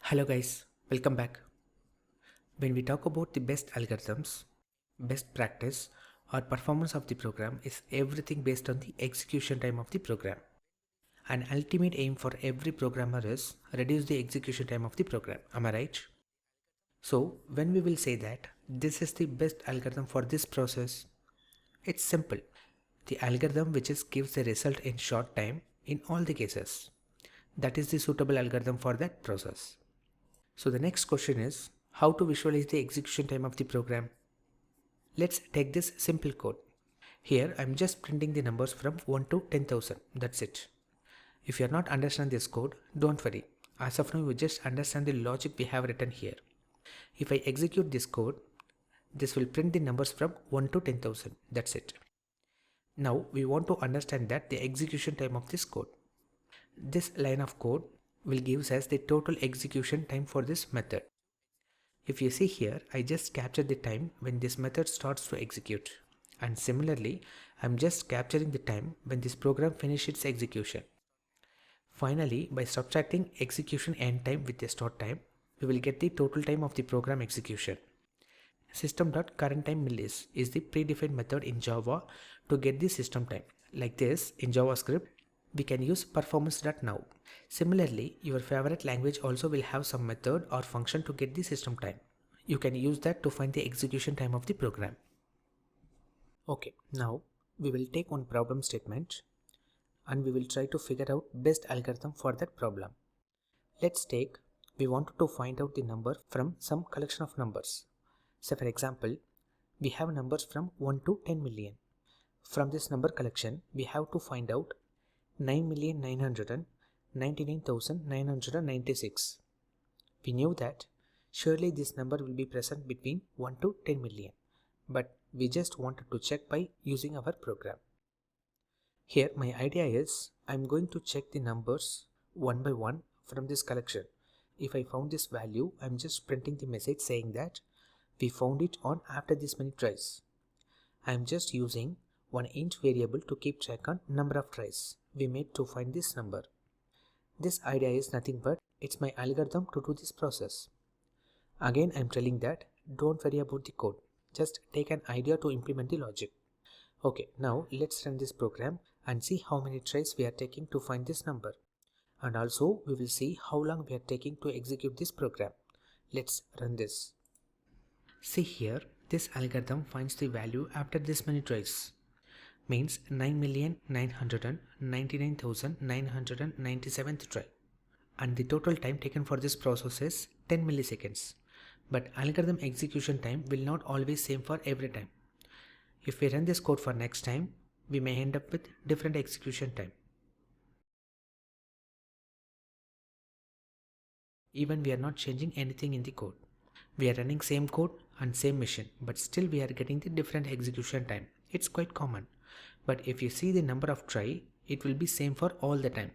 Hello guys, welcome back. When we talk about the best algorithms, best practice or performance of the program is everything based on the execution time of the program. An ultimate aim for every programmer is reduce the execution time of the program. Am I right? So when we will say that this is the best algorithm for this process, it's simple. The algorithm which gives the result in short time in all the cases. That is the suitable algorithm for that process. So the next question is how to visualize the execution time of the program. Let's take this simple code. Here I'm just printing the numbers from 1 to 10,000. That's it. If you are not understand this code, don't worry. As of now, you just understand the logic we have written here. If I execute this code, this will print the numbers from 1 to 10,000. That's it. Now we want to understand that the execution time of this code. This line of code will give us the total execution time for this method. If you see here, I just captured the time when this method starts to execute. And similarly, I'm just capturing the time when this program finishes its execution. Finally, by subtracting execution end time with the start time, we will get the total time of the program execution. System.currentTime_millis is the predefined method in Java to get the system time. Like this, in JavaScript, we can use performance.now. Similarly, your favorite language also will have some method or function to get the system time. You can use that to find the execution time of the program. Okay, now we will take one problem statement and we will try to figure out best algorithm for that problem. Let's take, we wanted to find out the number from some collection of numbers. So for example, we have numbers from 1 to 10 million. From this number collection, we have to find out 9,999,996. We knew that surely this number will be present between 1 to 10 million, but we just wanted to check by using our program. Here my idea is I'm going to check the numbers one by one from this collection. If I found this value, I'm just printing the message saying that we found it on after this many tries. I'm just using one int variable to keep track on number of tries we made to find this number. This idea is nothing but it's my algorithm to do this process. Again, I'm telling that don't worry about the code. Just take an idea to implement the logic. Okay, now let's run this program and see how many tries we are taking to find this number. And also we will see how long we are taking to execute this program. Let's run this. See here, this algorithm finds the value after this many tries. Means 9,999,997th try. And the total time taken for this process is 10 milliseconds. But algorithm execution time will not always same for every time. If we run this code for next time, we may end up with different execution time. Even we are not changing anything in the code. We are running same code and same machine, but still we are getting the different execution time. It's quite common. But if you see the number of try, it will be same for all the time.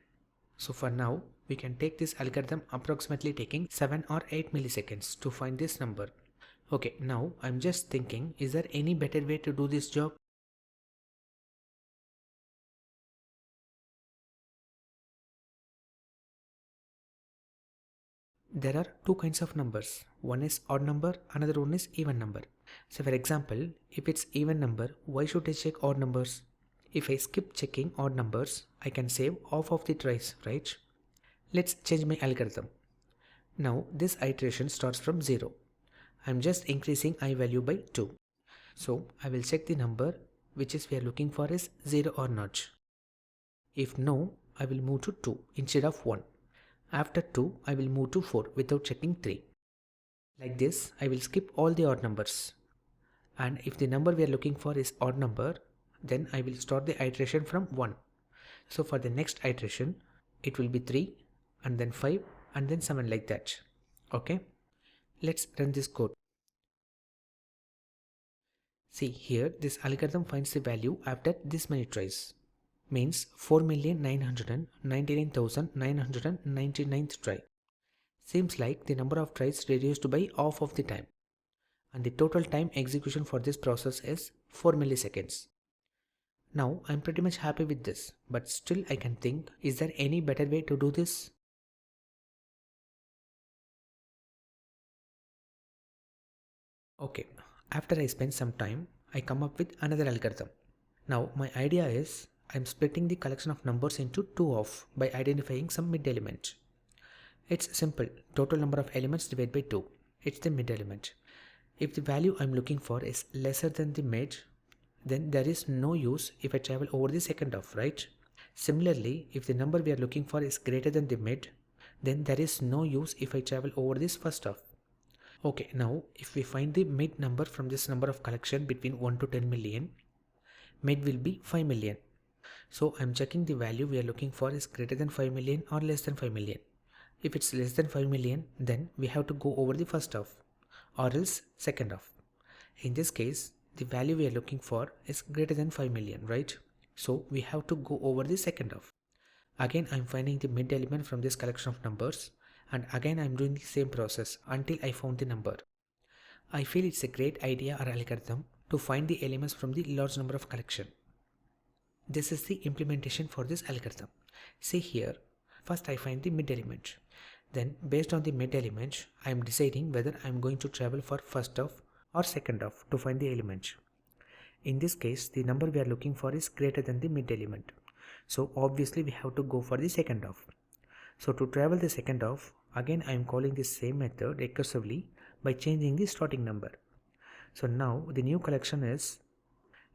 So for now, we can take this algorithm approximately taking 7 or 8 milliseconds to find this number. Okay, now I'm just thinking, is there any better way to do this job? There are two kinds of numbers. One is odd number, another one is even number. So for example, if it's even number, why should I check odd numbers? If I skip checking odd numbers, I can save half of the tries, right? Let's change my algorithm. Now this iteration starts from 0. I'm just increasing I value by 2. So I will check the number which is we are looking for is 0 or not. If no, I will move to 2 instead of 1. After 2, I will move to 4 without checking 3. Like this, I will skip all the odd numbers. And if the number we are looking for is odd number, then I will start the iteration from 1. So for the next iteration, it will be 3 and then 5 and then 7 like that. Okay, let's run this code. See here, this algorithm finds the value after this many tries. Means 4,999,999th try. Seems like the number of tries reduced by half of the time. And the total time execution for this process is 4 milliseconds. Now I'm pretty much happy with this, but still I can think, is there any better way to do this? Okay, after I spend some time, I come up with another algorithm. Now my idea is I'm splitting the collection of numbers into two off by identifying some mid element. It's simple, total number of elements divided by 2. It's the mid element. If the value I'm looking for is lesser than the mid, then there is no use if I travel over the second off, right? Similarly, if the number we are looking for is greater than the mid, then there is no use if I travel over this first off. Okay, now if we find the mid number from this number of collection between 1 to 10 million, mid will be 5 million. So I'm checking the value we are looking for is greater than 5 million or less than 5 million. If it's less than 5 million, then we have to go over the first off or else second off. In this case, the value we are looking for is greater than 5 million, right? So we have to go over the second off. Again, I'm finding the mid element from this collection of numbers, and again I'm doing the same process until I found the number. I feel it's a great idea or algorithm to find the elements from the large number of collection. This is the implementation for this algorithm. See here, first I find the mid element. Then based on the mid element, I am deciding whether I am going to travel for first off or second off to find the element. In this case, the number we are looking for is greater than the mid element. So obviously we have to go for the second off. So to travel the second off, again I am calling this same method recursively by changing the starting number. So now the new collection is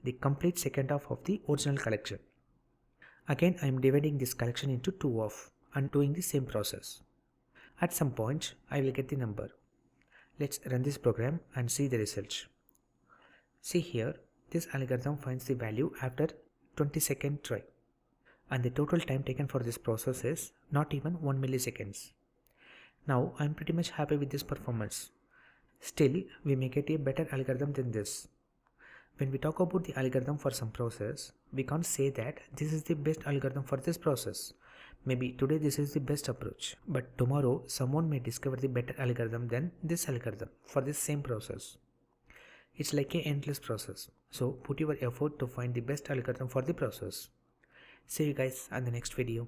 the complete second off of the original collection. Again I am dividing this collection into two off and doing the same process. At some point I will get the number. Let's run this program and see the result. See here, this algorithm finds the value after 20-second try, and the total time taken for this process is not even 1 milliseconds. Now I am pretty much happy with this performance. Still, we may get a better algorithm than this. When we talk about the algorithm for some process, we can't say that this is the best algorithm for this process. Maybe today this is the best approach, but tomorrow someone may discover the better algorithm than this algorithm for this same process. It's like an endless process. So put your effort to find the best algorithm for the process. See you guys on the next video.